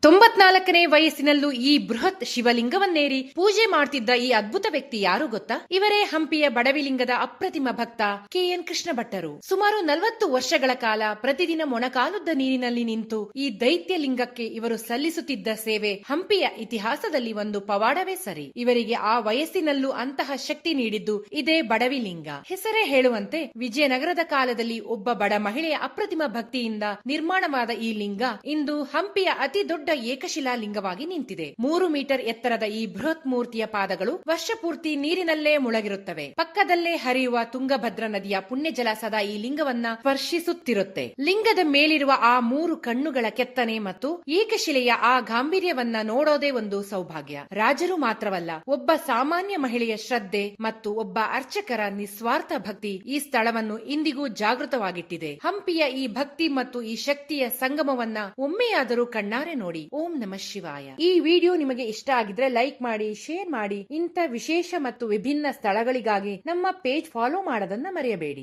94ನೇ ವಯಸ್ಸಿನಲ್ಲೂ ಈ ಬೃಹತ್ ಶಿವಲಿಂಗವನ್ನೇರಿ ಪೂಜೆ ಮಾಡ್ತಿದ್ದ ಈ ಅದ್ಭುತ ವ್ಯಕ್ತಿ ಯಾರು ಗೊತ್ತಾ? ಇವರೇ ಹಂಪಿಯ ಬಡವಿಲಿಂಗದ ಅಪ್ರತಿಮ ಭಕ್ತ KN ಕೃಷ್ಣ ಭಟ್ಟರು. ಸುಮಾರು 40 ವರ್ಷಗಳ ಕಾಲ ಪ್ರತಿದಿನ ಮೊಣಕಾಲುದ್ದ ನೀರಿನಲ್ಲಿ ನಿಂತು ಈ ದೈತ್ಯ ಲಿಂಗಕ್ಕೆ ಇವರು ಸಲ್ಲಿಸುತ್ತಿದ್ದ ಸೇವೆ ಹಂಪಿಯ ಇತಿಹಾಸದಲ್ಲಿ ಒಂದು ಪವಾಡವೇ ಸರಿ. ಇವರಿಗೆ ಆ ವಯಸ್ಸಿನಲ್ಲೂ ಅಂತಹ ಶಕ್ತಿ ನೀಡಿದ್ದು ಇದೇ ಬಡವಿಲಿಂಗ. ಹೆಸರೇ ಹೇಳುವಂತೆ ವಿಜಯನಗರದ ಕಾಲದಲ್ಲಿ ಒಬ್ಬ ಬಡ ಮಹಿಳೆಯ ಅಪ್ರತಿಮ ಭಕ್ತಿಯಿಂದ ನಿರ್ಮಾಣವಾದ ಈ ಲಿಂಗ ಇಂದು ಹಂಪಿಯ ಅತಿ ದೊಡ್ಡ ಏಕಶಿಲಾ ಲಿಂಗವಾಗಿ ನಿಂತಿದೆ. 3 ಮೀಟರ್ ಎತ್ತರದ ಈ ಬೃಹತ್ ಮೂರ್ತಿಯ ಪಾದಗಳು ವರ್ಷ ಪೂರ್ತಿ ನೀರಿನಲ್ಲೇ ಮುಳಗಿರುತ್ತವೆ. ಪಕ್ಕದಲ್ಲೇ ಹರಿಯುವ ತುಂಗಭದ್ರಾ ನದಿಯ ಪುಣ್ಯ ಜಲ ಸದಾ ಈ ಲಿಂಗವನ್ನ ಸ್ಪರ್ಶಿಸುತ್ತಿರುತ್ತೆ. ಲಿಂಗದ ಮೇಲಿರುವ ಆ 3 ಕಣ್ಣುಗಳ ಕೆತ್ತನೆ ಮತ್ತು ಏಕಶಿಲೆಯ ಆ ಗಾಂಭೀರ್ಯವನ್ನ ನೋಡೋದೇ ಒಂದು ಸೌಭಾಗ್ಯ. ರಾಜರು ಮಾತ್ರವಲ್ಲ, ಒಬ್ಬ ಸಾಮಾನ್ಯ ಮಹಿಳೆಯ ಶ್ರದ್ಧೆ ಮತ್ತು ಒಬ್ಬ ಅರ್ಚಕರ ನಿಸ್ವಾರ್ಥ ಭಕ್ತಿ ಈ ಸ್ಥಳವನ್ನು ಇಂದಿಗೂ ಜಾಗೃತವಾಗಿಟ್ಟಿದೆ. ಹಂಪಿಯ ಈ ಭಕ್ತಿ ಮತ್ತು ಈ ಶಕ್ತಿಯ ಸಂಗಮವನ್ನ ಒಮ್ಮೆಯಾದರೂ ಕಣ್ಣಾರೆ ನೋಡಿ. ಓಂ ನಮಃ ಶಿವಾಯ. ಈ ವಿಡಿಯೋ ನಿಮಗೆ ಇಷ್ಟ ಆಗಿದ್ರೆ ಲೈಕ್ ಮಾಡಿ, ಶೇರ್ ಮಾಡಿ. ಇಂಥ ವಿಶೇಷ ಮತ್ತು ವಿಭಿನ್ನ ಸ್ಥಳಗಳಿಗಾಗಿ ನಮ್ಮ ಪೇಜ್ ಫಾಲೋ ಮಾಡೋದನ್ನ ಮರೆಯಬೇಡಿ.